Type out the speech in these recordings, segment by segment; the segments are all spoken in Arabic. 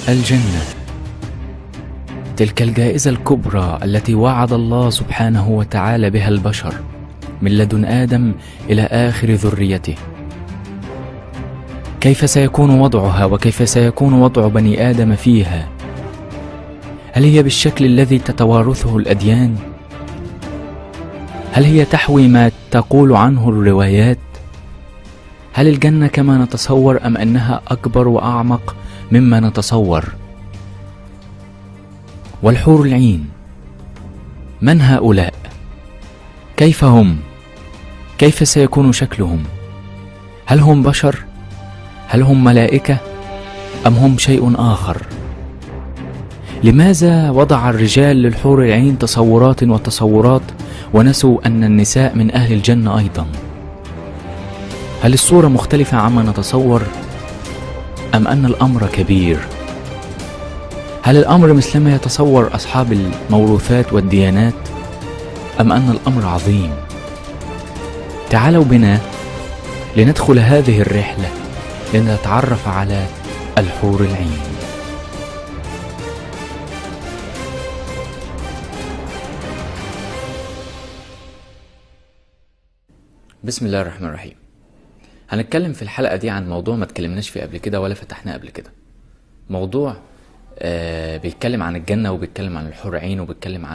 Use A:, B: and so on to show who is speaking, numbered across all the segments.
A: الجنة، تلك الجائزة الكبرى التي وعد الله سبحانه وتعالى بها البشر من لدن آدم إلى آخر ذريته. كيف سيكون وضعها وكيف سيكون وضع بني آدم فيها؟ هل هي بالشكل الذي تتوارثه الأديان؟ هل هي تحوي ما تقول عنه الروايات؟ هل الجنة كما نتصور أم أنها أكبر وأعمق مما نتصور؟ والحور العين من هؤلاء؟ كيف هم؟ كيف سيكون شكلهم؟ هل هم بشر؟ هل هم ملائكة؟ أم هم شيء آخر؟ لماذا وضع الرجال للحور العين تصورات وتصورات ونسوا أن النساء من أهل الجنة أيضا؟ هل الصورة مختلفة عما نتصور أم أن الأمر كبير؟ هل الأمر مثلما يتصور أصحاب الموروثات والديانات أم أن الأمر عظيم؟ تعالوا بنا لندخل هذه الرحلة لنتعرف على الحور العين. بسم الله الرحمن الرحيم. هنتكلم في الحلقة دي عن موضوع ما اتكلمناش فيه قبل كده ولا فتحناه قبل كده. موضوع بيتكلم عن الجنة وبيتكلم عن الحور عين وبيتكلم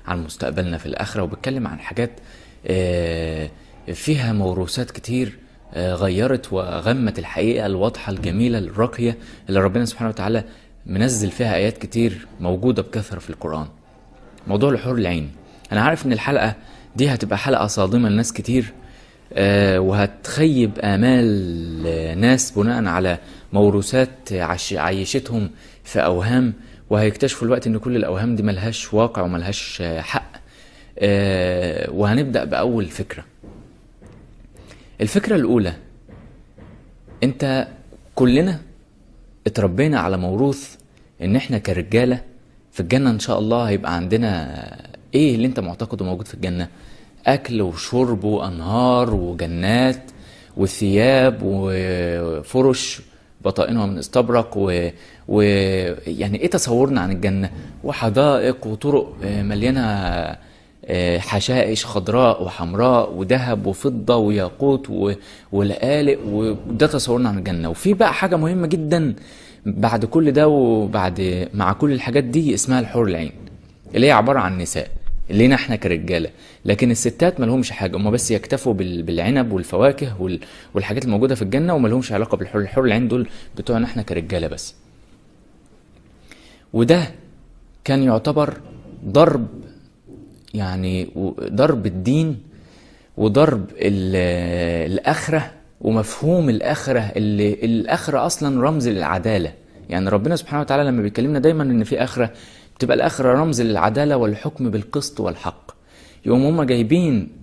A: عن مستقبلنا في الآخرة وبيتكلم عن حاجات فيها موروثات كتير غيرت وغمت الحقيقة الواضحة الجميلة الراقية اللي ربنا سبحانه وتعالى منزل فيها آيات كتير موجودة بكثرة في القرآن. موضوع الحور العين، أنا عارف إن الحلقة دي هتبقى حلقة صادمة لناس كتير وهتخيب آمال ناس بناء على موروثات عيشتهم في أوهام، وهيكتشفوا الوقت إن كل الأوهام دي ملهاش واقع وملهاش حق. وهنبدأ بأول فكرة. الفكرة الأولى، كلنا اتربينا على موروث إن إحنا كرجالة في الجنة إن شاء الله هيبقى عندنا إيه اللي أنت معتقده موجود في الجنة؟ أكل وشرب وأنهار وجنات وثياب وفرش بطائنها من استبرق يعني إيه تصورنا عن الجنة؟ وحدائق وطرق مليانة حشائش خضراء وحمراء وذهب وفضة وياقوت ولآلئ، وده تصورنا عن الجنة. وفي بقى حاجة مهمة جدا بعد كل ده وبعد مع كل الحاجات دي اسمها الحور العين، اللي هي عبارة عن نساء اللي احنا كرجالة، لكن الستات ملهمش حاجة، هم بس يكتفوا بالعنب والفواكه والحاجات الموجودة في الجنة وملهمش علاقة بالحور. الحور العين دول بتوعنا احنا كرجالة بس. وده كان يعتبر ضرب، يعني ضرب الدين وضرب الآخرة ومفهوم الآخرة، اللي الآخرة أصلا رمز للعدالة. يعني ربنا سبحانه وتعالى لما بيكلمنا دايما إن في آخرة، بتبقى الآخرة رمز للعدالة والحكم بالقسط والحق. يوم هم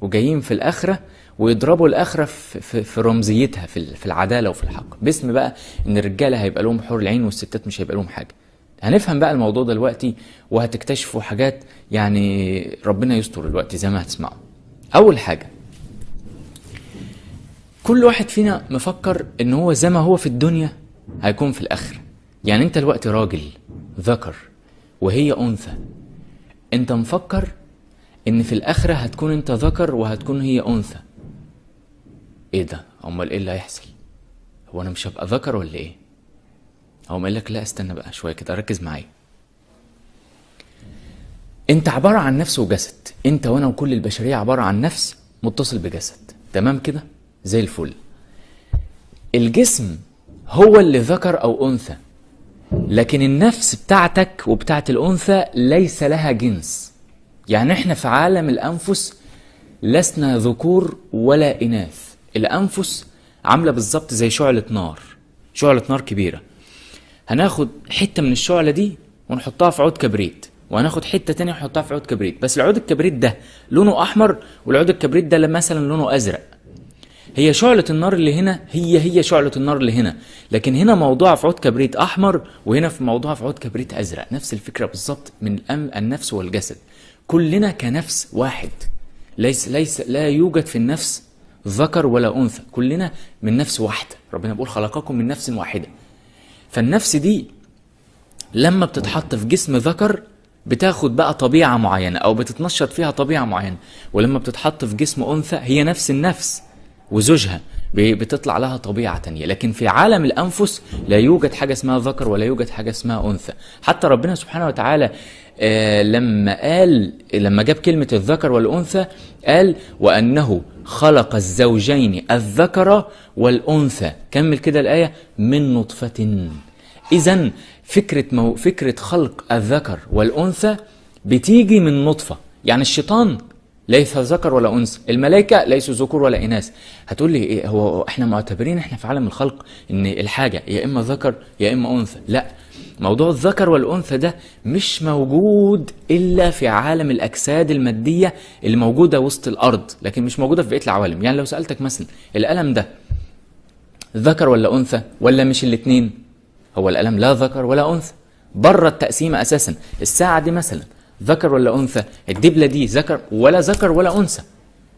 A: جايين في الآخرة ويضربوا الآخرة في رمزيتها في العدالة وفي الحق، باسم بقى إن الرجالة هيبقى لهم حور العين والستات مش هيبقى لهم حاجة. هنفهم بقى الموضوع دلوقتي وهتكتشفوا حاجات يعني ربنا يستر دلوقتي زي ما هتسمعوا. أول حاجة، كل واحد فينا مفكر إن هو زي ما هو في الدنيا هيكون في الآخرة. يعني أنت دلوقتي راجل ذكر وهي أنثى، أنت مفكر إن في الآخرة هتكون أنت ذكر وهتكون هي أنثى. إيه ده؟ أمال إيه اللي هيحصل؟ هو أنا مش هبقى ذكر ولا إيه؟ هو قال لك لا استنى بقى شوية كده، ركز معايا. أنت عبارة عن نفس وجسد، أنت وأنا وكل البشرية عبارة عن نفس متصل بجسد، تمام كده؟ زي الفل. الجسم هو اللي ذكر أو أنثى، لكن النفس بتاعتك وبتاعت الأنثى ليس لها جنس. يعني احنا في عالم الأنفس لسنا ذكور ولا إناث. الأنفس عاملة بالظبط زي شعلة نار كبيرة. هناخد حتة من الشعلة دي ونحطها في عود كبريت، وهناخد حتة تانية ونحطها في عود كبريت، بس العود الكبريت ده لونه أحمر والعود الكبريت ده مثلا لونه أزرق. هي شعلة النار اللي هنا هي شعلة النار اللي هنا، لكن هنا موضوعها في عود كبريت أحمر وهنا في موضوعها في عود كبريت أزرق. نفس الفكرة بالظبط من النفس والجسد. كلنا كنفس واحد، لا يوجد في النفس ذكر ولا أنثى، كلنا من نفس واحدة. ربنا بيقول خلقكم من نفس واحدة. فالنفس دي لما بتتحط في جسم ذكر بتاخد بقى طبيعة معينة او بتتنشط فيها طبيعة معينة، ولما بتتحط في جسم انثى هي نفس النفس وزوجها بتطلع لها طبيعة تانية. لكن في عالم الأنفس لا يوجد حاجة اسمها ذكر ولا يوجد حاجة اسمها أنثى. حتى ربنا سبحانه وتعالى لما جاب كلمة الذكر والأنثى قال وأنه خلق الزوجين الذكر والأنثى. كمل كده الآية من نطفة. إذن فكرة خلق الذكر والأنثى بتيجي من نطفة. يعني الشيطان ليس ذكر ولا انثى، الملائكه ليسوا ذكور ولا اناث. هتقول لي ايه، هو احنا معتبرين احنا في عالم الخلق ان الحاجه يا اما ذكر يا اما انثى؟ لا، موضوع الذكر والانثى ده مش موجود الا في عالم الاجساد الماديه اللي موجوده وسط الارض، لكن مش موجوده في بقيه العوالم. يعني لو سالتك مثلا القلم ده ذكر ولا انثى ولا مش الاثنين؟ هو القلم لا ذكر ولا انثى، بره التقسيمه اساسا. الساعه دي مثلا ذكر ولا انثى؟ الدبله دي ذكر ولا انثى،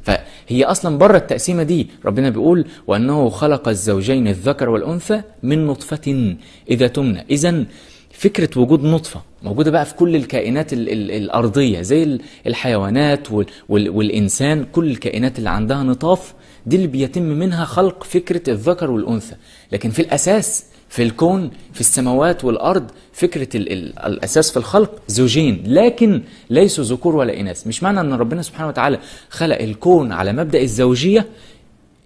A: فهي اصلا بره التقسيمه دي. ربنا بيقول وانه خلق الزوجين الذكر والانثى من نطفه اذا تمنى. اذا فكره وجود نطفه موجوده بقى في كل الكائنات الارضيه زي الحيوانات والانسان، كل الكائنات اللي عندها نطاف دي اللي بيتم منها خلق فكره الذكر والانثى. لكن في الاساس في الكون في السماوات والأرض فكرة الأساس في الخلق زوجين، لكن ليسوا ذكور ولا إناث. مش معنى أن ربنا سبحانه وتعالى خلق الكون على مبدأ الزوجية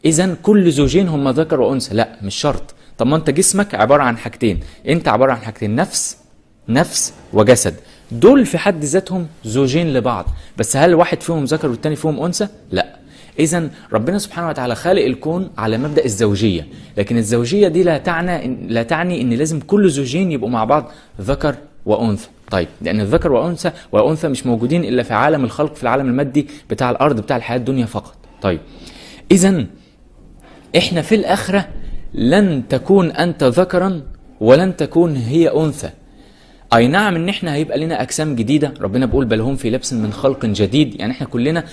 A: إذن كل زوجين هم ذكر وأنثى، لا مش شرط. طب ما أنت جسمك عبارة عن حاجتين، أنت عبارة عن حاجتين، نفس وجسد، دول في حد ذاتهم زوجين لبعض، بس هل واحد فيهم ذكر والتاني فيهم أنثى؟ لا. إذن ربنا سبحانه وتعالى خالق الكون على مبدأ الزوجية، لكن الزوجية دي لا تعني إن لازم كل زوجين يبقوا مع بعض ذكر وأنثى. طيب، لأن الذكر وأنثى مش موجودين إلا في عالم الخلق، في العالم المادي بتاع الأرض بتاع الحياة الدنيا فقط. طيب، إذن إحنا في الآخرة لن تكون أنت ذكرا ولن تكون هي أنثى. اي نعم ان احنا هيبقى لنا اجسام جديده، ربنا بيقول بل هم في لبس من خلق جديد، يعني احنا كلنا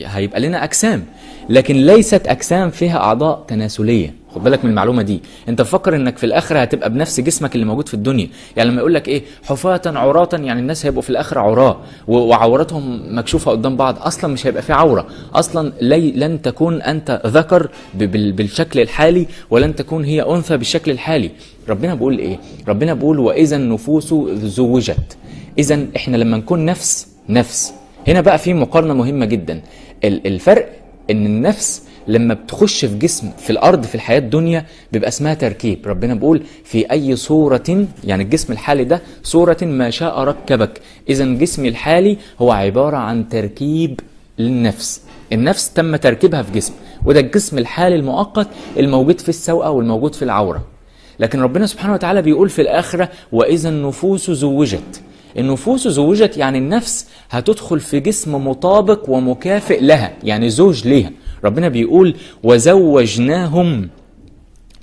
A: هيبقى لنا اجسام، لكن ليست اجسام فيها اعضاء تناسليه. خد بالك من المعلومه دي. انت فكر انك في الاخره هتبقى بنفس جسمك اللي موجود في الدنيا. يعني لما يقول لك ايه حفاة عراة، يعني الناس هيبقوا في الاخره عراة وعوراتهم مكشوفه قدام بعض، اصلا مش هيبقى في عوره اصلا. لن تكون انت ذكر بالشكل الحالي ولن تكون هي انثى بالشكل الحالي. ربنا بيقول ايه؟ ربنا بيقول واذا النفوس زوجت. اذا احنا لما نكون نفس هنا بقى في مقارنه مهمه جدا. الفرق ان النفس لما بتخش في جسم في الارض في الحياه الدنيا بيبقى اسمها تركيب. ربنا بيقول في اي صوره، يعني الجسم الحالي ده صوره ما شاء ركبك. اذا الجسم الحالي هو عباره عن تركيب للنفس. النفس تم تركيبها في جسم، وده الجسم الحالي المؤقت الموجود في السوءه والموجود في العوره. لكن ربنا سبحانه وتعالى بيقول في الآخرة وإذا النفوس زوجت. النفوس زوجت يعني النفس هتدخل في جسم مطابق ومكافئ لها، يعني زوج ليها. ربنا بيقول وزوجناهم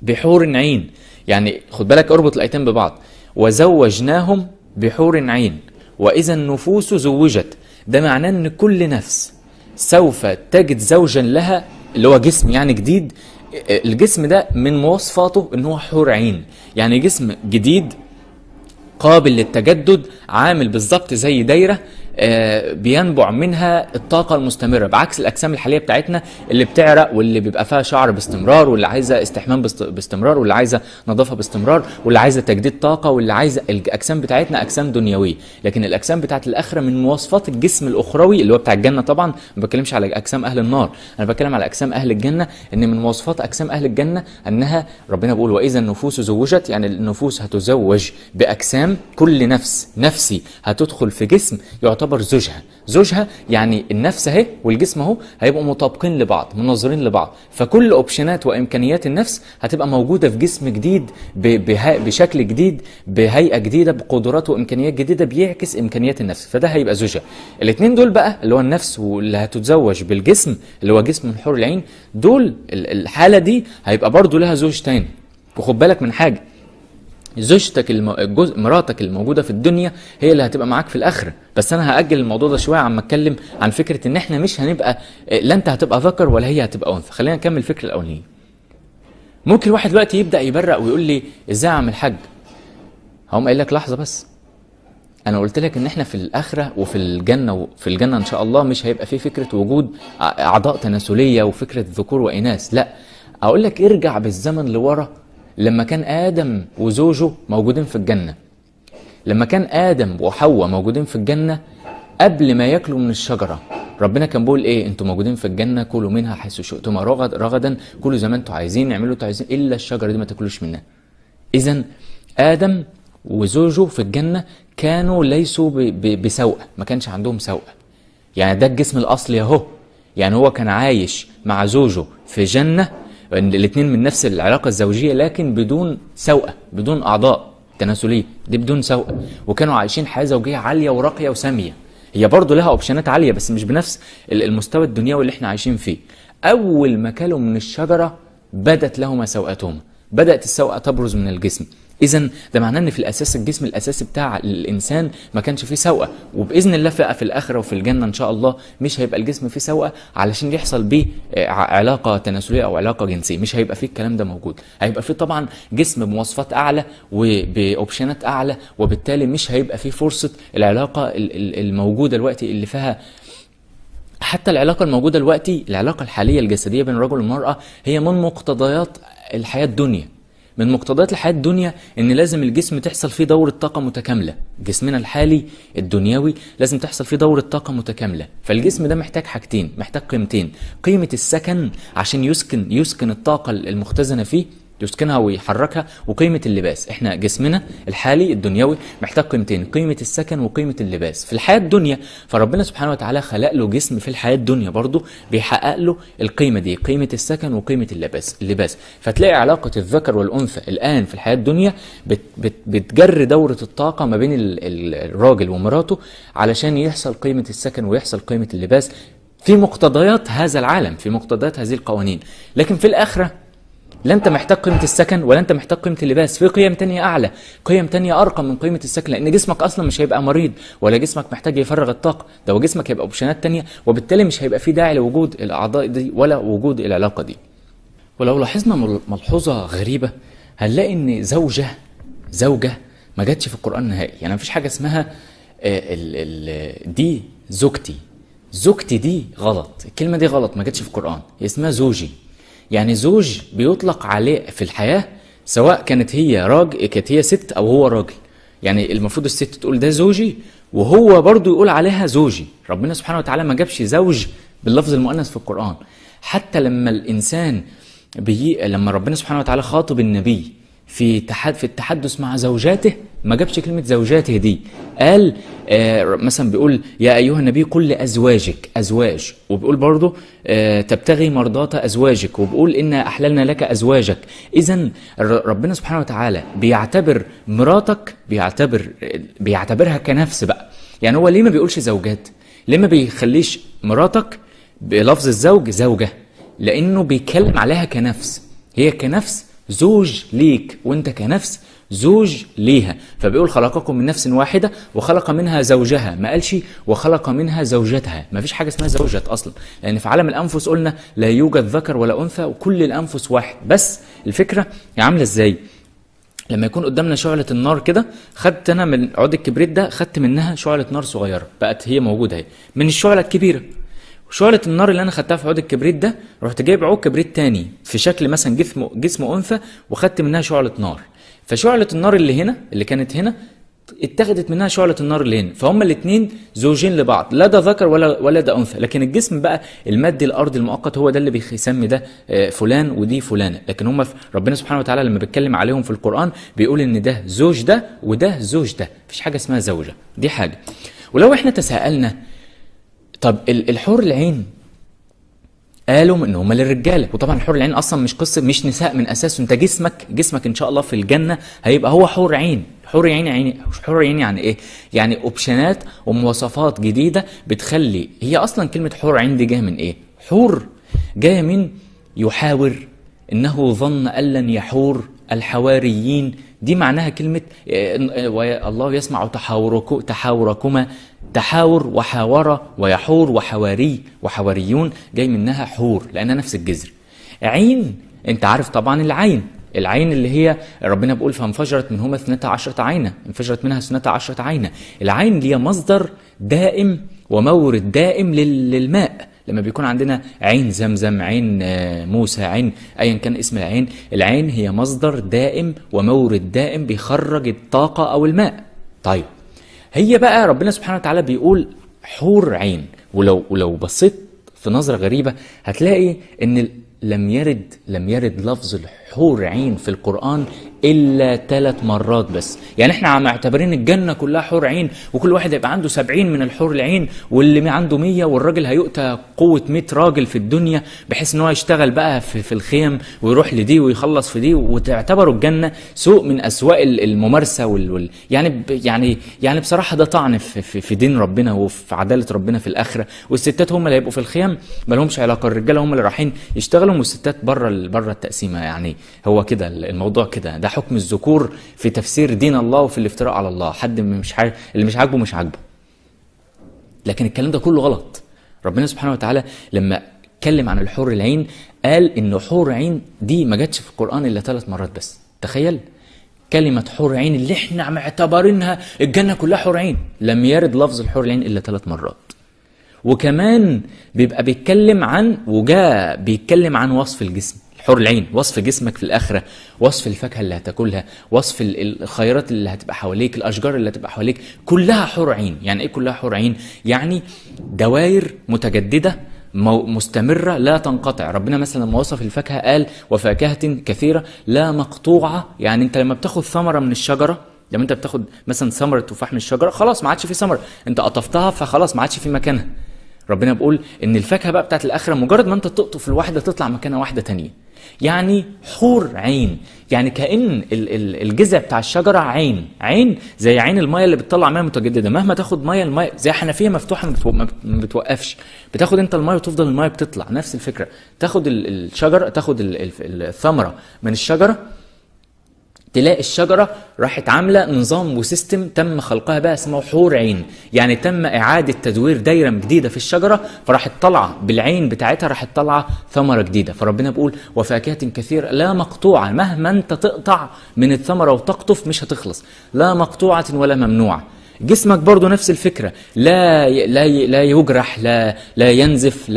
A: بحور عين. يعني خد بالك، اربط الآيتين ببعض. وزوجناهم بحور عين وإذا النفوس زوجت، ده معناه ان كل نفس سوف تجد زوجا لها، اللي هو جسم يعني جديد. الجسم ده من مواصفاته ان هو حور عين، يعني جسم جديد قابل للتجدد، عامل بالظبط زي دايره بينبع منها الطاقه المستمره، بعكس الاجسام الحاليه بتاعتنا اللي بتعرق واللي بيبقى فيها شعر باستمرار، واللي عايزه استحمام باستمرار، واللي عايزه نظافه باستمرار، واللي عايزه تجديد طاقه، واللي عايزه. الاجسام بتاعتنا اجسام دنيويه، لكن الاجسام بتاعت الاخره من مواصفات الجسم الاخروي اللي هو بتاع الجنه. طبعا ما بتكلمش على اجسام اهل النار، انا بتكلم على اجسام اهل الجنه. ان من مواصفات اجسام اهل الجنه انها ربنا بيقول واذا النفوس زوجت، يعني النفوس هتزوج باجسام. كل نفسي هتدخل في جسم يعتبر زوجها، يعني النفس اهي والجسم اهو هيبقوا مطابقين لبعض، مناظرين لبعض. فكل اوبشنات وامكانيات النفس هتبقى موجوده في جسم جديد بشكل جديد، بهيئه جديده، بقدرات وامكانيات جديده، بيعكس امكانيات النفس. فده هيبقى زوجها. الاثنين دول بقى اللي هو النفس واللي هتتزوج بالجسم اللي هو جسم من حور العين، دول الحاله دي هيبقى برضو لها زوج تاني. وخد بالك من حاجه، زوجتك مراتك الموجوده في الدنيا هي اللي هتبقى معاك في الاخره. بس انا هاجل الموضوع ده شويه عم اتكلم عن فكره ان احنا مش هنبقى، لا انت هتبقى ذكر ولا هي هتبقى انثى. خلينا نكمل الفكره الاولانيه. ممكن واحد دلوقتي يبدا يبرق ويقول لي ازاي اعمل حاج؟ هقوم قايل لك لحظه بس، انا قلت لك ان احنا في الاخره وفي الجنه ان شاء الله مش هيبقى في فكره وجود اعضاء تناسليه وفكره ذكور واناث، لا. اقول لك ارجع بالزمن لورا لما كان ادم وزوجه موجودين في الجنه. لما كان ادم وحواء موجودين في الجنه قبل ما ياكلوا من الشجره، ربنا كان بيقول ايه؟ انتوا موجودين في الجنه كلوا منها حيث شئتم رغدا، كلوا زي ما انتوا عايزين، اعملوا انتوا عايزين، الا الشجره دي ما تاكلوش منها. اذا ادم وزوجه في الجنه كانوا ليسوا بسوء، ما كانش عندهم سوء. يعني ده الجسم الاصلي اهو. يعني هو كان عايش مع زوجه في جنه، الاثنين من نفس العلاقه الزوجيه لكن بدون سوء، بدون اعضاء تناسليه، دي بدون سوء. وكانوا عايشين حياه زوجيه عاليه وراقيه وساميه. هي برضه لها اوبشنات عاليه بس مش بنفس المستوى الدنيوي اللي احنا عايشين فيه. اول ما كلوا من الشجره بدت لهما سوءاتهما، بدات السوءه تبرز من الجسم. اذا ده معناه ان في الاساس الجسم الاساسي بتاع الانسان ما كانش فيه سوءه، وباذن الله في الاخره وفي الجنه ان شاء الله مش هيبقى الجسم فيه سوءه علشان يحصل بيه علاقه تناسليه او علاقه جنسيه، مش هيبقى فيه الكلام ده موجود. هيبقى فيه طبعا جسم بمواصفات اعلى وباوبشنات اعلى، وبالتالي مش هيبقى فيه فرصه العلاقه الموجوده دلوقتي اللي فيها. حتى العلاقه الموجوده دلوقتي، العلاقه الحاليه الجسديه بين الرجل والمراه، هي من مقتضيات الحياه الدنيا. من مقتضيات الحياة الدنيا ان لازم الجسم تحصل فيه دورة طاقة متكاملة. جسمنا الحالي الدنيوي لازم تحصل فيه دورة طاقة متكاملة. فالجسم ده محتاج حاجتين، محتاج قيمتين: قيمة السكن عشان يسكن الطاقة المختزنة فيه، يسكنها ويحركها، وقيمة اللباس. احنا جسمنا الحالي الدنيوي محتاج قيمتين: قيمة السكن وقيمة اللباس في الحياة الدنيا. فربنا سبحانه وتعالى خلق له جسم في الحياة الدنيا برضه بيحقق له القيمة دي، قيمة السكن وقيمة اللباس. فتلاقي علاقة الذكر والأنثى الآن في الحياة الدنيا بتجري دورة الطاقة ما بين الراجل ومراته علشان يحصل قيمة السكن ويحصل قيمة اللباس في مقتضيات هذا العالم، في مقتضيات هذه القوانين. لكن في الآخرة لا انت محتاج قيمة السكن ولا انت محتاج قيمة اللباس، في قيم تانية اعلى، قيم تانية ارقى من قيمة السكن، لان جسمك اصلا مش هيبقى مريض ولا جسمك محتاج يفرغ الطاقة، ده وجسمك هيبقى اوبشنات تانية، وبالتالي مش هيبقى في داعي لوجود الاعضاء دي ولا وجود العلاقة دي. ولو لاحظنا ملحوظة غريبة هنلاقي ان زوجة ما جاتش في القرآن نهائي. يعني مفيش حاجة اسمها دي زوجتي دي غلط، الكلمة دي غلط، ما جاتش في القرآن، هي اسمها زوجي. يعني زوج بيطلق عليه في الحياة سواء كانت هي ست او هو راجل. يعني المفروض الست تقول ده زوجي وهو برضو يقول عليها زوجي. ربنا سبحانه وتعالى ما جابش زوج باللفظ المؤنث في القرآن. حتى لما الانسان لما ربنا سبحانه وتعالى خاطب النبي في التحدث مع زوجاته ما جابش كلمة زوجاته دي، قال مثلا بيقول يا أيها النبي قل لأزواجك، أزواج، وبيقول برضو تبتغي مرضات أزواجك، وبيقول إنا أحللنا لك أزواجك. إذن ربنا سبحانه وتعالى بيعتبر مراتك، بيعتبرها كنفس بقى. يعني هو ليه ما بيقولش زوجات؟ ليه ما بيخليش مراتك بلفظ الزوج زوجة؟ لأنه بيتكلم عليها كنفس، هي كنفس زوج ليك وانت كنفس زوج ليها. فبيقول خلقكم من نفس واحدة وخلق منها زوجها، ما قالش وخلق منها زوجتها. ما فيش حاجة اسمها زوجة أصلا، لأن في عالم الأنفس قلنا لا يوجد ذكر ولا أنثى وكل الأنفس واحد. بس الفكرة عاملة ازاي؟ لما يكون قدامنا شعلة النار كده، خدت أنا من عود الكبريت ده، خدت منها شعلة نار صغيرة بقت هي موجودة اهي من الشعلة الكبيرة. شعلة النار اللي انا خدتها في عود الكبريت ده رحت جايب عود كبريت تاني في شكل مثلا جسم انثى وخدت منها شعلة نار. فشعلة النار اللي هنا اللي كانت هنا اتخذت منها شعلة النار اللي هنا، فهم الاثنين زوجين لبعض، لا ده ذكر ولا ده انثى. لكن الجسم بقى المادي الارضي المؤقت هو ده اللي بيسمي ده فلان ودي فلانه. لكن هم ربنا سبحانه وتعالى لما بيتكلم عليهم في القرآن بيقول ان ده زوج ده وده زوج ده، مفيش حاجه اسمها زوجه. دي حاجه. ولو احنا تساءلنا طب الحور العين قالوا ان هم للرجاله، وطبعا حور العين اصلا مش قصه، مش نساء من اساسه. انت جسمك ان شاء الله في الجنه هيبقى هو حور عين. حور عين يعني ايه؟ يعني اوبشنات ومواصفات جديده بتخلي. هي اصلا كلمه حور عين دي جايه من ايه؟ حور جايه من يحاور، انه ظن ان لن يحور الحواريين. دي معناها كلمه الله يسمع تحاوركما. تحاور وحاور ويحور وحواريون جاي منها حور لأنها نفس الجذر. عين انت عارف طبعا العين العين اللي هي ربنا بيقول فانفجرت منهما 12 عينا، انفجرت منها 12 عينا. العين اللي هي مصدر دائم ومورد دائم للماء. لما بيكون عندنا عين زمزم، عين موسى، عين ايا كان اسم العين، العين هي مصدر دائم ومورد دائم بيخرج الطاقة او الماء. طيب هي بقى ربنا سبحانه وتعالى بيقول حور عين، ولو بصيت في نظرة غريبة هتلاقي ان لم يرد لفظ الحور عين في القرآن إلا 3 مرات بس. يعني احنا معتبرين الجنة كلها حور عين، وكل واحد هيبقى عنده 70 من الحور العين، واللي عنده 100، والراجل هيؤتى قوة 100 راجل في الدنيا بحيث ان هو يشتغل بقى في الخيم ويروح لدي ويخلص في دي، وتعتبروا الجنة سوق من أسواق الممارسة يعني بصراحة ده طعن في دين ربنا وفي عدالة ربنا في الآخرة. والستات هم اللي هيبقوا في الخيم، ما لهمش علاقة، الرجالة هم اللي رايحين يشتغلوا والستات بره التقسيمة. يعني هو كده الموضوع كده، ده حكم الذكور في تفسير دين الله وفي الافتراء على الله. حد اللي مش عاجبه مش عاجبه، لكن الكلام ده كله غلط. ربنا سبحانه وتعالى لما اتكلم عن الحور العين قال ان حور عين دي ما جاتش في القرآن الا 3 مرات بس. تخيل كلمة حور عين اللي احنا معتبرينها الجنة كلها حور عين، لم يرد لفظ الحور العين الا 3 مرات. وكمان بيبقى بيتكلم عن وصف الجسم. حور العين وصف جسمك في الآخرة، وصف الفاكهة اللي هتاكلها، وصف الخيرات اللي هتبقى حواليك، الأشجار اللي هتبقى حواليك، كلها حور عين. يعني ايه كلها حور عين؟ يعني دوائر متجددة مستمرة لا تنقطع. ربنا مثلا لما وصف الفاكهة قال وفاكهة كثيرة لا مقطوعة. يعني انت لما بتاخد ثمرة من الشجرة، لما انت بتاخد مثلا ثمرة تفاح من الشجرة، خلاص ما عادش في ثمرة، انت قطفتها فخلاص ما عادش في مكانها. ربنا بيقول ان الفاكهة بقى بتاعت الآخرة مجرد ما انت تقطف الواحدة تطلع مكانها واحدة تانية. يعني حور عين، يعني كأن الجذع بتاع الشجرة عين زي عين المية اللي بتطلع مية متجددة. مهما تاخد مية، المية زي حنفية مفتوحة ما بتوقفش، بتاخد انت المية وتفضل المية بتطلع. نفس الفكرة، تاخد الشجرة، تاخد الثمرة من الشجرة، تلاقي الشجرة راحت عاملة نظام وسيستم تم خلقها بقى اسمه حور عين. يعني تم إعادة تدوير دايرة جديدة في الشجرة، فراحت طالعة بالعين بتاعتها، راحت طالعة ثمرة جديدة. فربنا بيقول وفاكهة كثيرة لا مقطوعة، مهما انت تقطع من الثمرة وتقطف مش هتخلص، لا مقطوعة ولا ممنوعة. جسمك برضو نفس الفكرة، لا يجرح، لا ينزف،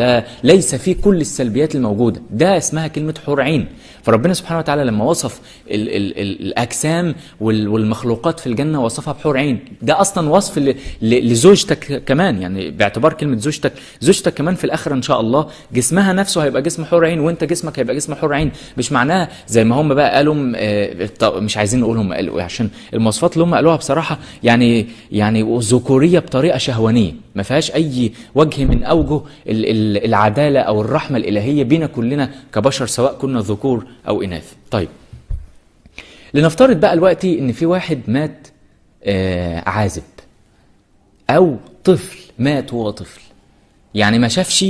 A: ليس فيه كل السلبيات الموجودة. ده اسمها كلمة حور عين. فربنا سبحانه وتعالى لما وصف الأجسام والمخلوقات في الجنة وصفها بحور عين. ده أصلا وصف لزوجتك كمان، يعني باعتبار كلمة زوجتك كمان في الآخرة إن شاء الله جسمها نفسه هيبقى جسم حور عين، وانت جسمك هيبقى جسم حور عين. مش معناها زي ما هم بقى قالوا، مش عايزين نقول هم قالوا عشان المواصفات اللي هم قالوها بصراحة يعني ذكورية بطريقة شهوانية، ما فيهاش أي وجه من أوجه العدالة أو الرحمة الإلهية بينا كلنا كبشر، سواء كنا ذكور أو إناث. طيب لنفترض بقى دلوقتي إن في واحد مات عازب، أو طفل مات وهو طفل، يعني ما شافش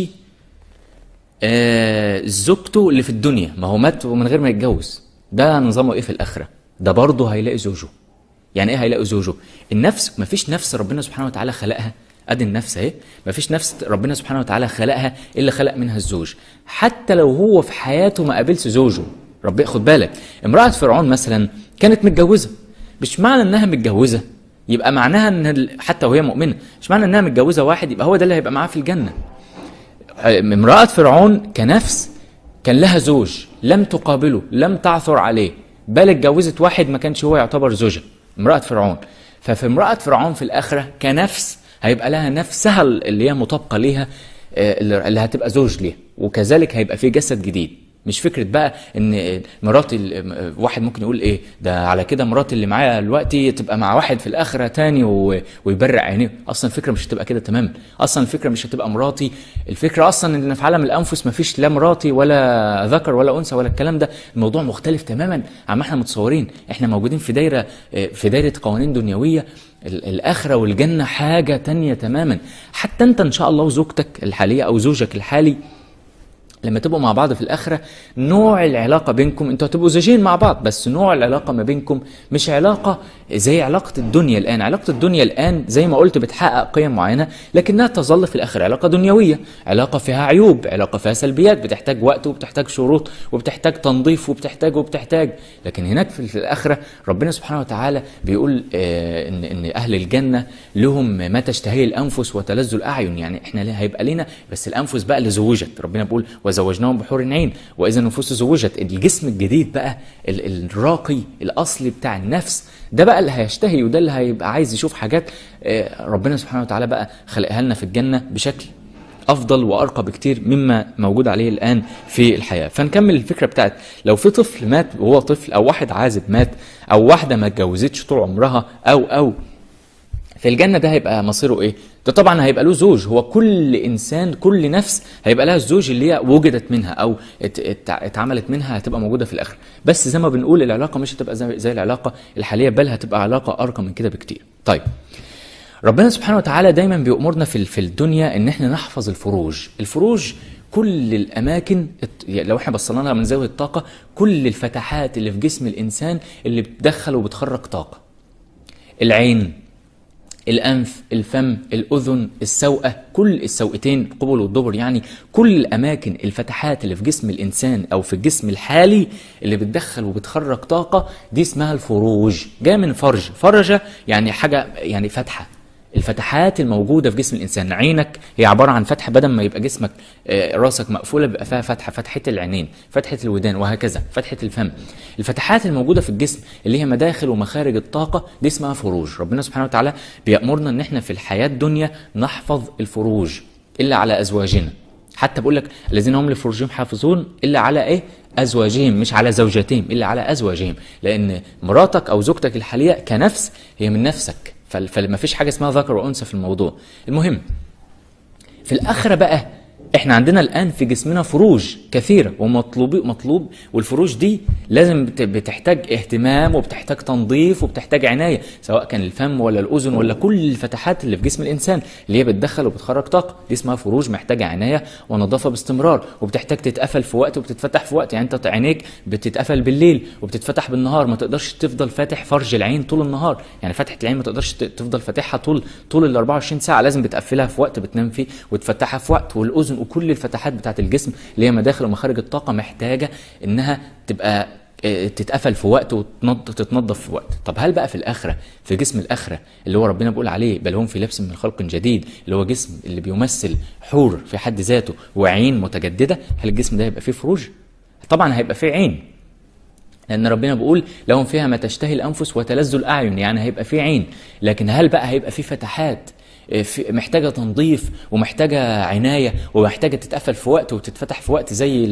A: زوجته اللي في الدنيا، ما هو مات من غير ما يتجوز. ده نظامه إيه في الآخرة؟ ده برضه هيلاقي زوجه. يعني ايه هيلاقوا زوجه؟ النفس، مفيش نفس ربنا سبحانه وتعالى خلقها، ادي النفس اهي، مفيش نفس ربنا سبحانه وتعالى خلقها الا خلق منها الزوج. حتى لو هو في حياته ما قابلش زوجه، ربنا خد بالك، امرأة فرعون مثلا كانت متجوزة، مش معنى انها متجوزة يبقى معناها ان حتى وهي مؤمنة، مش معنى انها متجوزة واحد يبقى هو ده اللي هيبقى معاه في الجنة. امرأة فرعون كنفس كان لها زوج، لم تقابله، لم تعثر عليه، بل اتجوزت واحد ما كانش هو يعتبر زوجها، امرأة فرعون. ففي امرأة فرعون في الآخرة كنفس هيبقى لها نفسها اللي هي مطابقة ليها، اللي هتبقى زوج ليها، وكذلك هيبقى في جسد جديد. مش فكرة بقى ان مراتي، واحد ممكن يقول ايه ده على كده مراتي اللي معايا دلوقتي تبقى مع واحد في الآخرة تاني ويبرع عينيه. اصلا الفكرة مش هتبقى كده تماما، اصلا الفكرة مش هتبقى مراتي. الفكرة اصلا ان في عالم الانفس مفيش لا مراتي ولا ذكر ولا انثى ولا الكلام ده. الموضوع مختلف تماما عما احنا متصورين. احنا موجودين في دايرة قوانين دنيوية. الآخرة والجنة حاجة تانية تماما. حتى انت ان شاء الله وزوجتك الحالية او زوجك الحالي لما تبقوا مع بعض في الآخرة نوع العلاقة بينكم، انتوا هتبقوا زوجين مع بعض، بس نوع العلاقة ما بينكم مش علاقة زي علاقة الدنيا الآن. علاقة الدنيا الآن زي ما قلت بتحقق قيم معينة، لكنها تظل في الآخر علاقة دنيوية، علاقة فيها عيوب، علاقة فيها سلبيات، بتحتاج وقت وبتحتاج شروط وبتحتاج تنظيف وبتحتاج. لكن هناك في الآخرة ربنا سبحانه وتعالى بيقول إن أهل الجنة لهم ما تشتهي الأنفس وتلذ الأعين. يعني احنا هيبقى لنا بس الأنفس بقى اللي زوجت، ربنا بيقول وزوجناهم بحور عين وإذا النفوس زوجت. الجسم الجديد بقى الراقي الأصلي بتاع النفس ده بقى اللي هيشتهي، وده اللي هيبقى عايز يشوف حاجات ربنا سبحانه وتعالى بقى خلقها لنا في الجنة بشكل أفضل وأرقى بكتير مما موجود عليه الآن في الحياة. فنكمل الفكرة بتاعت لو في طفل مات وهو طفل، أو واحد عازب مات، أو واحدة ما اتجوزتش طول عمرها، أو في الجنة ده هيبقى مصيره ايه؟ ده طبعا هيبقى له زوج. هو كل انسان كل نفس هيبقى لها الزوج اللي هي وجدت منها او اتعملت منها، هتبقى موجودة في الاخر. بس زي ما بنقول العلاقة مش هتبقى زي العلاقة الحالية، بل هتبقى علاقة ارقى من كده بكتير. طيب ربنا سبحانه وتعالى دايما بيأمرنا في الدنيا ان احنا نحفظ الفروج كل الاماكن. لو احنا بصينا لها من زاوية الطاقة، كل الفتحات اللي في جسم الانسان اللي بتدخل وبتخرج طاقة: العين، الأنف، الفم، الأذن، السوءة، كل السوءتين، قبل والدبر، يعني كل الأماكن الفتحات اللي في جسم الإنسان أو في الجسم الحالي اللي بتدخل وبتخرج طاقة، دي اسمها الفروج. جاء من فرجة يعني حاجة، يعني فتحة. الفتحات الموجودة في جسم الإنسان، عينك هي عبارة عن فتحة، بدل ما يبقى جسمك راسك مقفولة بيبقى فيها فتحة، فتحة العينين، فتحة الودان، وهكذا، فتحة الفم. الفتحات الموجودة في الجسم اللي هي مداخل ومخارج الطاقة دي اسمها فروج. ربنا سبحانه وتعالى بيأمرنا ان احنا في الحياة الدنيا نحفظ الفروج إلا على أزواجنا. حتى بقول لك الذين هم لفروجهم حافظون إلا على ايه؟ أزواجهم، مش على زوجاتهم، إلا على أزواجهم. لأن مراتك أو زوجتك الحالية كنفس هي من نفسك، فما فيش حاجة اسمها ذكر وأنثى في الموضوع. المهم في الآخرة بقى احنا عندنا الآن في جسمنا فروج كثيرة ومطلوب، والفروج دي لازم بتحتاج اهتمام وبتحتاج تنظيف وبتحتاج عناية، سواء كان الفم ولا الأذن ولا كل الفتحات اللي في جسم الإنسان اللي هي بتدخل وبتخرج طاقة، دي اسمها فروج، محتاجة عناية ونظافة باستمرار، وبتحتاج تتقفل في وقت وبتتفتح في وقت. يعني انت عينيك بتتقفل بالليل وبتتفتح بالنهار، ما تقدرش تفضل فاتح فرج العين طول النهار. يعني فتحة العين ما تقدرش تفضل فاتحها طول ال 24 ساعة، لازم بتقفلها في وقت بتنام فيه وتفتحها في وقت. والأذن وكل الفتحات بتاعت الجسم اللي هي مداخل ومخارج الطاقة محتاجة انها تبقى تتقفل في وقت وتتنظف في وقت. طب هل بقى في الآخرة، في جسم الآخرة اللي هو ربنا بيقول عليه بل هم في لبس من خلق جديد، اللي هو جسم اللي بيمثل حور في حد ذاته وعين متجددة، هل الجسم ده هيبقى فيه فروج؟ طبعا هيبقى فيه عين، لأن ربنا بيقول لهم فيها ما تشتهي الأنفس وتلذ الأعين، يعني هيبقى فيه عين. لكن هل بقى هيبقى فيه فتحات محتاجة تنظيف ومحتاجة عناية ومحتاجة تتقفل في وقت وتتفتح في وقت زي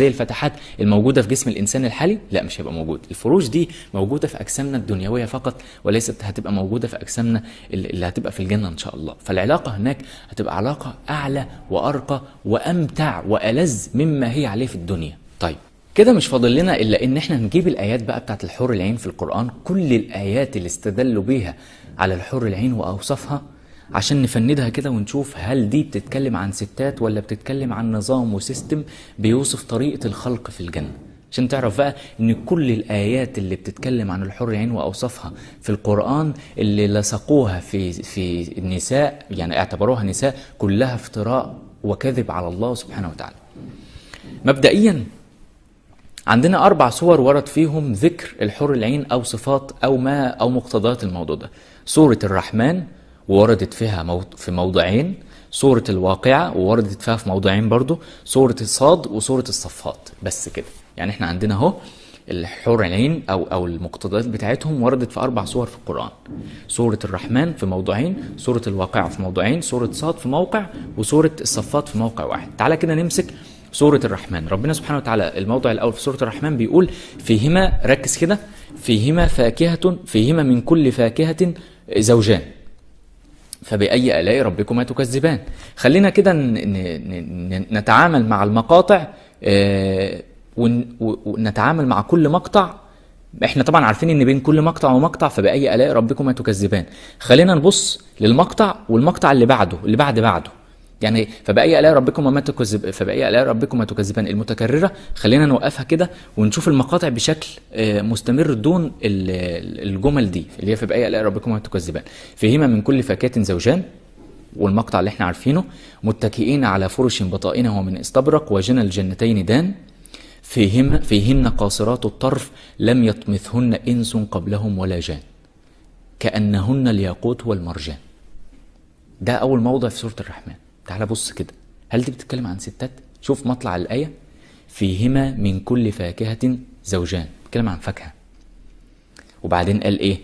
A: الفتحات الموجودة في جسم الإنسان الحالي؟ لا، مش هيبقى موجود. الفروج دي موجودة في أجسامنا الدنيوية فقط، وليست هتبقى موجودة في أجسامنا اللي هتبقى في الجنة إن شاء الله. فالعلاقة هناك هتبقى علاقة أعلى وأرقى وأمتع وألذ مما هي عليه في الدنيا. طيب كده مش فاضل لنا إلا إن احنا نجيب الآيات بقى بتاعت الحور العين في القرآن، كل الآيات اللي استدلوا بيها على الحور العين وأوصافها، عشان نفندها كده ونشوف هل دي بتتكلم عن ستات ولا بتتكلم عن نظام وسيستم بيوصف طريقة الخلق في الجنة. عشان تعرف بقى ان كل الآيات اللي بتتكلم عن الحور العين وأوصافها في القرآن اللي لصقوها في النساء، يعني اعتبروها نساء، كلها افتراء وكذب على الله سبحانه وتعالى. مبدئيا عندنا 4 صور ورد فيهم ذكر الحور العين أو صفات أو مقتضيات الموضوع ده. سورة الرحمن ووردت فيها في موضعين، سورة الواقعة ووردت فيها في موضعين برضو، سورة الصاد وسورة الصفات. بس كده، يعني احنا عندنا اهو الحور العين أو المقتضيات بتاعتهم وردت في 4 صور في القرآن. سورة الرحمن في موضعين، سورة الواقعة في موضعين، سورة صاد في موقع، وسورة الصفات في موقع واحد. تعالى كده نمسك سورة الرحمن. ربنا سبحانه وتعالى الموضع الأول في سورة الرحمن بيقول فيهما، ركز كده، فيهما فاكهة، فيهما من كل فاكهة زوجان فبأي آلاء ربكما تكذبان. خلينا كده نتعامل مع المقاطع ونتعامل مع كل مقطع. احنا طبعا عارفين ان بين كل مقطع ومقطع فبأي آلاء ربكما تكذبان. خلينا نبص للمقطع والمقطع اللي بعده اللي بعده يعني فبأي آلاء ربكما تكذبان المتكررة خلينا نوقفها كده ونشوف المقاطع بشكل مستمر دون الجمل دي اللي هي فبأي آلاء ربكما تكذبان. فيهما من كل فاكهة زوجان، والمقطع اللي احنا عارفينه، متكئين على فرش بطائنها من استبرق وجنى الجنتين دان، فيهن قاصرات الطرف لم يطمثهن إنس قبلهم ولا جان، كأنهن الياقوت والمرجان. ده أول موضع في سورة الرحمن. تعال بص كده، هل دي بتتكلم عن ستات؟ شوف مطلع الآية، فيهما من كل فاكهة زوجان، بتتكلم عن فاكهة. وبعدين قال إيه؟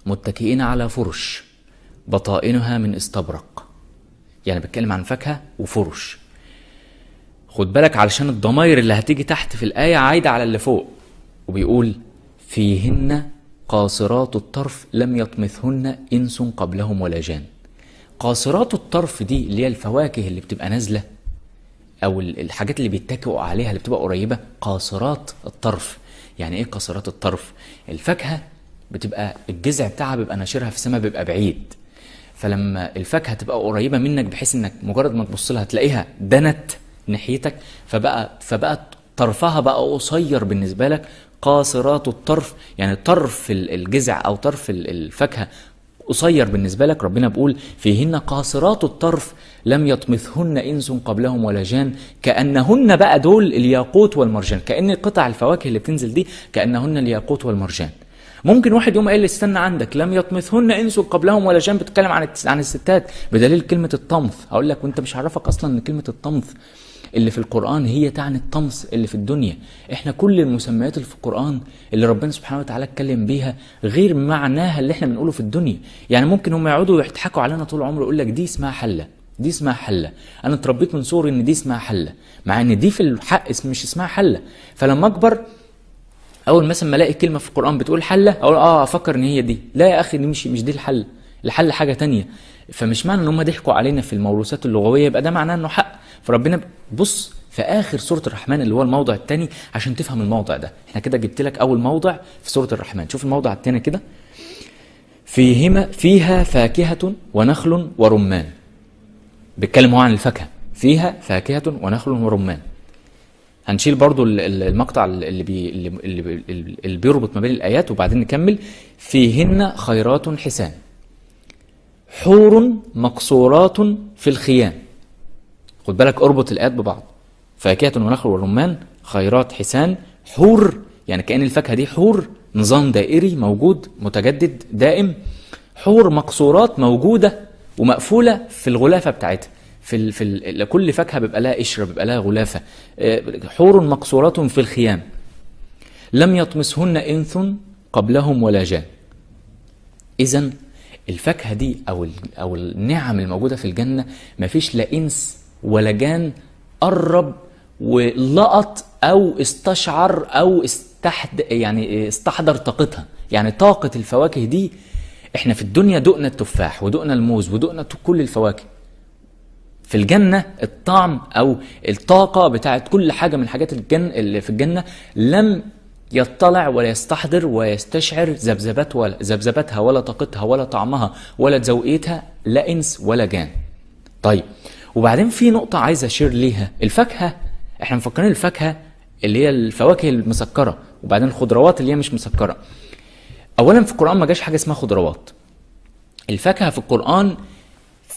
A: متكئين على فرش بطائنها من استبرق، يعني بتكلم عن فاكهة وفرش. خد بالك علشان الضمائر اللي هتيجي تحت في الآية عايدة على اللي فوق، وبيقول فيهن قاصرات الطرف لم يطمثهن إنس قبلهم ولا جان. قاصرات الطرف دي اللي هي الفواكه اللي بتبقى نازلة أو الحاجات اللي بيتكئوا عليها اللي بتبقى قريبة، قاصرات الطرف. يعني إيه قاصرات الطرف؟ الفاكهة بتبقى الجذع بتاعها بيبقى ناشرها في السماء، بيبقى بعيد، فلما الفاكهة تبقى قريبة منك بحيث إنك مجرد ما تبص لها تلاقيها دنت ناحيتك، فبقى طرفها بقى قصير بالنسبة لك. قاصرات الطرف يعني طرف الجذع أو طرف الفاكهة قصير بالنسبة لك. ربنا بيقول فيهن قاصرات الطرف لم يطمثهن إنس قبلهم ولا جان، كأنهن بقى دول الياقوت والمرجان، كأن قطع الفواكه اللي بتنزل دي كأنهن الياقوت والمرجان. ممكن واحد يقوم قايل لي استنى عندك، لم يطمثهن انس قبلهم ولا جان بتتكلم عن الستات بدليل كلمه الطمث. هقول لك وانت مش عارفك اصلا ان كلمه الطمث اللي في القران هي تعني الطمث اللي في الدنيا. احنا كل المسميات اللي في القران اللي ربنا سبحانه وتعالى اتكلم بيها غير معناها اللي احنا بنقوله في الدنيا. يعني ممكن هم يقعدوا يضحكوا علينا طول العمر يقول لك دي اسمها حله، دي اسمها حله، انا اتربيت من صغري ان دي اسمها حله، مع ان دي في الحق مش اسمها حله. فلما اكبر اول مثلا ما الاقي كلمه في القران بتقول حله اقول افكر ان هي دي. لا يا اخي، دي مش دي الحل، الحل حاجه تانية. فمش معنى ان هم ضحكوا علينا في الموروثات اللغويه يبقى ده معناه انه حق. فربنا بص في اخر سوره الرحمن اللي هو الموضع الثاني عشان تفهم الموضع ده. احنا كده جبت لك اول موضع في سوره الرحمن، شوف الموضع الثاني كده، فيها فاكهه ونخل ورمان. بيتكلم هو عن الفاكهه، فيها فاكهه ونخل ورمان. هنشيل برضو المقطع اللي بيربط ما بين الآيات وبعدين نكمل. فيهن خيرات حسان حور مقصورات في الخيام. خد بالك اربط الآيات ببعض، فاكهة ونخل ورمان، خيرات حسان، حور يعني كأن الفاكهة دي حور، نظام دائري موجود متجدد دائم. حور مقصورات موجودة ومقفولة في الغلافة بتاعتها، في كل فاكهه بيبقى لها قشره، بيبقى لها غلافه. حور مقصورات في الخيام لم يطمثهن انس قبلهم ولا جان. اذا الفاكهه دي او النعم الموجوده في الجنه ما فيش لا انس ولا جان قرب ولقط او استشعر او استحضر طاقتها. يعني طاقه الفواكه دي احنا في الدنيا دقنا التفاح ودقنا الموز ودقنا كل الفواكه. في الجنة الطعم أو الطاقة بتاعت كل حاجة من حاجات الجنة اللي في الجنة لم يطلع ولا يستحضر ويستشعر ذبذبتها ولا طاقتها ولا طعمها ولا تذوقيتها لا إنس ولا جان. طيب وبعدين في نقطة عايز أشير ليها. الفاكهة احنا مفكرين الفاكهة اللي هي الفواكه المسكرة وبعدين الخضروات اللي هي مش مسكرة. أولا في القرآن ما جاش حاجة اسمها خضروات. الفاكهة في القرآن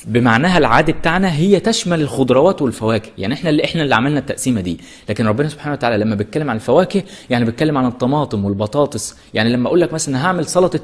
A: بمعناها العادي بتاعنا هي تشمل الخضروات والفواكه. يعني احنا اللي عملنا التقسيمه دي، لكن ربنا سبحانه وتعالى لما بيتكلم عن الفواكه يعني بيتكلم عن الطماطم والبطاطس. يعني لما اقول لك مثلا هعمل سلطه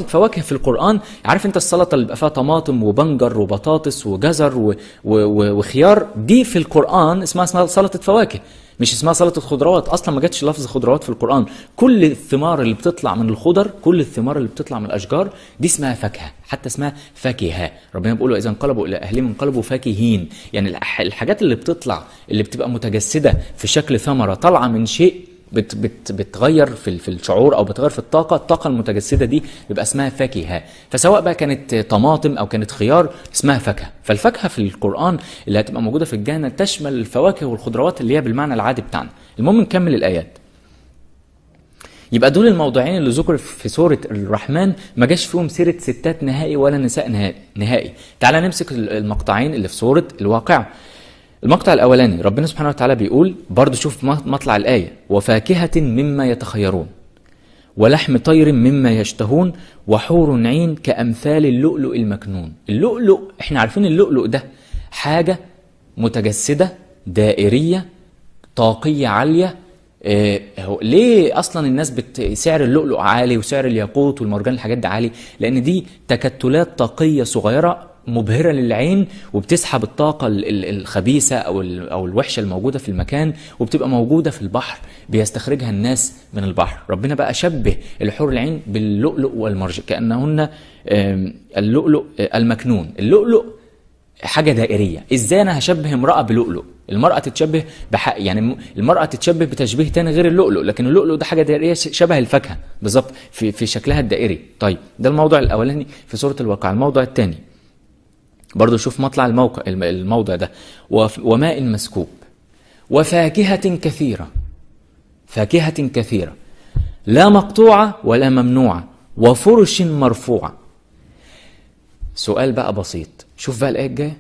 A: فواكه في القران، عارف انت السلطه اللي بيبقى فيها طماطم وبنجر وبطاطس وجزر وخيار، دي في القران اسمها سلطه فواكه، مش اسمها سلطه خضروات. اصلا ما جاتش لفظ خضروات في القران. كل الثمار اللي بتطلع من الخضر، كل الثمار اللي بتطلع من الاشجار دي اسمها فاكهه، حتى اسمها فاكهه. ربنا بيقول اذا انقلبوا الى اهلهم انقلبوا فاكهين. يعني الحاجات اللي بتطلع اللي بتبقى متجسده في شكل ثمره طالعه من شيء بتغير في الشعور او بتغير في الطاقه المتجسده دي بيبقى اسمها فاكهه. فسواء بقى كانت طماطم او كانت خيار اسمها فاكهه. فالفاكهه في القران اللي هتبقى موجوده في الجنه تشمل الفواكه والخضروات اللي هي بالمعنى العادي بتاعنا. المهم نكمل الايات. يبقى دول الموضوعين اللي ذكر في سورة الرحمن ما جاش فيهم سيرة ستات نهائي ولا نساء نهائي. تعالى نمسك المقطعين اللي في سورة الواقعة. المقطع الأولاني ربنا سبحانه وتعالى بيقول برضو، شوف مطلع الآية: وفاكهة مما يتخيرون ولحم طير مما يشتهون وحور عين كأمثال اللؤلؤ المكنون. اللؤلؤ احنا عارفين اللؤلؤ ده حاجة متجسدة دائرية طاقية عالية. ليه اصلا الناس سعر اللؤلؤ عالي وسعر الياقوت والمرجان الحاجات دي عالي؟ لان دي تكتلات طاقية صغيرة مبهرة للعين وبتسحب الطاقة الخبيثة او الوحشة الموجودة في المكان، وبتبقى موجودة في البحر بيستخرجها الناس من البحر. ربنا بقى شبه الحور العين باللؤلؤ والمرجان كأنهن اللؤلؤ المكنون. اللؤلؤ حاجة دائرية. ازاي انا هشبه امرأة بلؤلؤ؟ المرأة تتشبه يعني المرأة تتشبه بتشبيه تاني غير اللؤلؤ، لكن اللؤلؤ ده حاجة دائرية شبه الفاكهة بالظبط في شكلها الدائري. طيب ده الموضوع الاولاني في سورة الواقعة. الموضوع الثاني برضو شوف مطلع الموضع ده: وماء مسكوب وفاكهة كثيرة. فاكهة كثيرة لا مقطوعة ولا ممنوعة وفرش مرفوعة. سؤال بقى بسيط، شوف بقى الآية الجاية: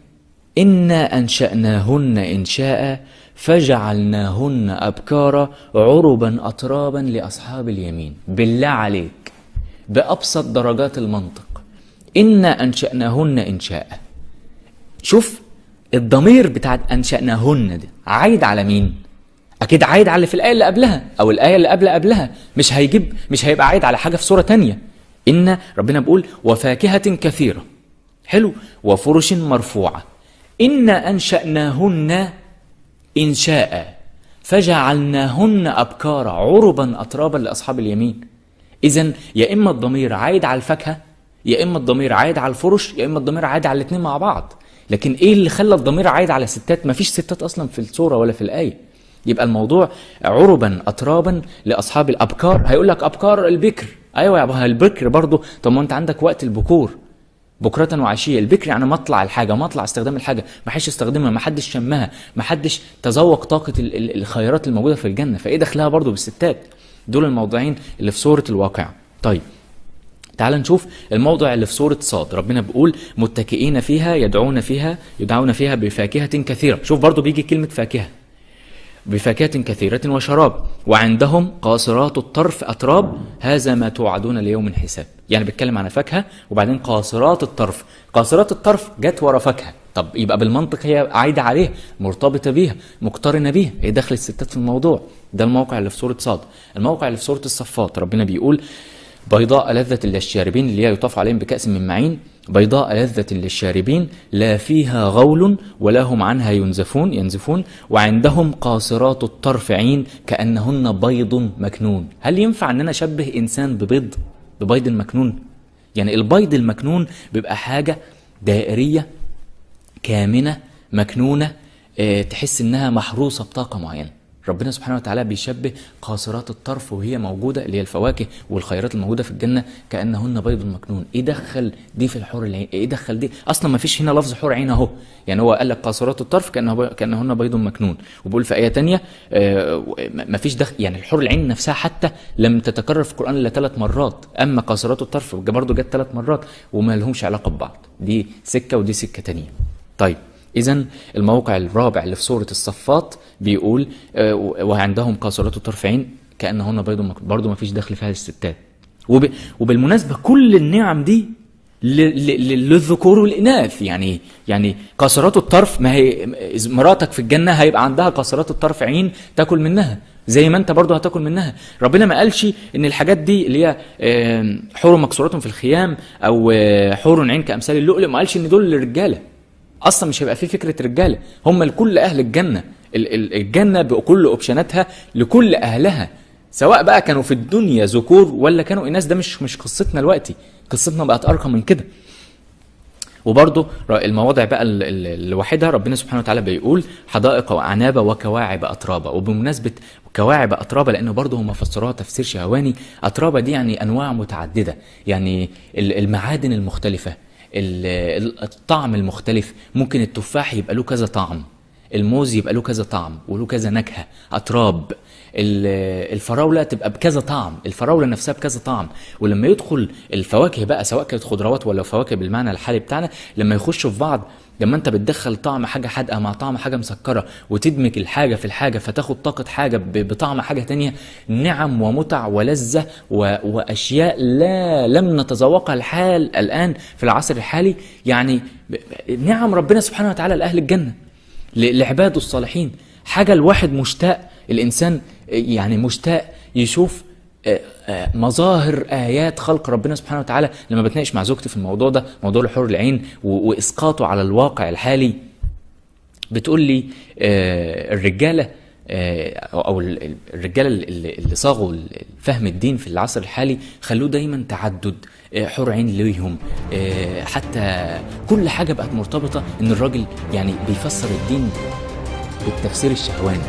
A: إنا أنشأناهن إنشاء فجعلناهن أبكارا عربا أترابا لأصحاب اليمين. بالله عليك بأبسط درجات المنطق، إنا أنشأناهن إنشاء. شوف الضمير بتاع أنشأناهن دي عايد على مين؟ أكيد عايد على اللي في الآية اللي قبلها أو الآية اللي قبلها. مش هيبقى عايد على حاجة في سورة تانية. إن ربنا بيقول وفاكهة كثيرة، حلو، وفرش مرفوعة. إنا أنشأناهن إنشاء فجعلناهن أبكارا عربا أترابا لأصحاب اليمين. إذن يا إما الضمير عايد على الفاكهة، يا إما الضمير عايد على الفرش، يا إما الضمير عايد على الاثنين مع بعض. لكن إيه اللي خلى الضمير عايد على ستات؟ مفيش ستات أصلا في السورة ولا في الآية. يبقى الموضوع عربا أترابا لأصحاب الأبكار. هيقول لك أبكار البكر، أيوة يا أبوها البكر برضو. طب ما أنت عندك وقت البكور بكرة وعشية. البكر يعني مطلع الحاجة، مطلع استخدام الحاجة، ما حدش استخدمها، ما حدش شمها، ما حدش تذوق طاقة الخيرات الموجودة في الجنة. فإيه دخلها برضو بالستات؟ دول الموضوعين اللي في سورة الواقعة. طيب تعال نشوف الموضع اللي في سورة صاد. ربنا بيقول متكئين فيها يدعون فيها بفاكهة كثيرة. شوف برضو بيجي كلمة فاكهة، بفاكهة كثيرة وشراب وعندهم قاصرات الطرف أتراب هذا ما توعدون ليوم حساب. يعني بيتكلم عن فاكهة وبعدين قاصرات الطرف. قاصرات الطرف جت ورا فاكهة، طب يبقى بالمنطق هي عايدة عليها، مرتبطة بيها، مقترنة بيها. ايه دخل الستات في الموضوع؟ ده الموقع اللي في سورة صاد. الموقع اللي في سورة الصفات ربنا بيقول بيضاء لذة للشاربين اللي هي يطاف عليهم بكأس من معين، بيضاء لذة للشاربين لا فيها غول ولا هم عنها ينزفون وعندهم قاصرات الطرف عين كأنهن بيض مكنون. هل ينفع ان انا اشبه انسان ببيض مكنون؟ يعني البيض المكنون بيبقى حاجة دائرية كامنة مكنونة، تحس انها محروسة بطاقة معينة. ربنا سبحانه وتعالى بيشبه قاصرات الطرف وهي موجودة اللي هي الفواكه والخيرات الموجودة في الجنة كأنهن بيض مكنون. ايه دخل دي في الحور العين؟ ايه دخل دي؟ اصلا ما فيش هنا لفظ حور عين اهو. يعني هو قال لك قاصرات الطرف كأنهن بيض مكنون، وبيقول في آية تانية ما فيش دخل. يعني الحور العين نفسها حتى لم تتكرر في القرآن الا 3 مرات، اما قاصرات الطرف برضه جت 3 مرات وما لهمش علاقة ببعض. دي سكة ودي سكة تانية. طيب إذن الموقع الرابع اللي في سورة الصفات بيقول وعندهم قاصرات الطرف عين كأنهن بيض مكنون، برضه ما فيش دخل فيها للستات. وبالمناسبة كل النعم دي للذكور والإناث. يعني قاصرات الطرف، ما هي مراتك في الجنة هيبقى عندها قاصرات الطرف عين تاكل منها زي ما انت برضه هتاكل منها. ربنا ما قالش ان الحاجات دي اللي هي حور مكسورات في الخيام او حور عين كأمثال اللؤلؤ، ما قالش ان دول للرجالة. اصلا مش هيبقى في فكره رجاله، هم لكل اهل الجنه. الجنه بكل اوبشناتها لكل اهلها، سواء بقى كانوا في الدنيا ذكور ولا كانوا اناث. ده مش قصتنا دلوقتي، قصتنا بقت ارقى من كده. وبرضه المواضع بقى الواحده ربنا سبحانه وتعالى بيقول حدائق واعناب وكواعب اترابا. وبمناسبه كواعب اترابا لانه برضه هم فسروها تفسير شهواني، اترابا دي يعني انواع متعدده، يعني المعادن المختلفه، الطعم المختلف. ممكن التفاح يبقى له كذا طعم، الموز يبقى له كذا طعم وله كذا نكهة. أتراب الفراولة تبقى بكذا طعم، الفراولة نفسها بكذا طعم. ولما يدخل الفواكه بقى سواء كانت خضروات ولا فواكه بالمعنى الحالي بتاعنا، لما يخشوا في بعض، لما انت بتدخل طعم حاجة حادقة مع طعم حاجة مسكرة وتدمج الحاجة في الحاجة فتاخد طاقة حاجة بطعم حاجة تانية، نعم ومتع ولذة وأشياء لم نتذوقها الآن في العصر الحالي. يعني نعم ربنا سبحانه وتعالى لأهل الجنة، لعباده الصالحين. حاجة الواحد مشتاق، الإنسان يعني مشتاق يشوف مظاهر آيات خلق ربنا سبحانه وتعالى. لما بتناقش مع زوجتي في الموضوع ده، موضوع الحور العين وإسقاطه على الواقع الحالي، بتقول لي الرجالة أو الرجالة اللي صاغوا فهم الدين في العصر الحالي خلوه دايما تعدد، حور عين ليهم، حتى كل حاجة بقت مرتبطة إن الراجل يعني بيفسر الدين بالتفسير الشهواني.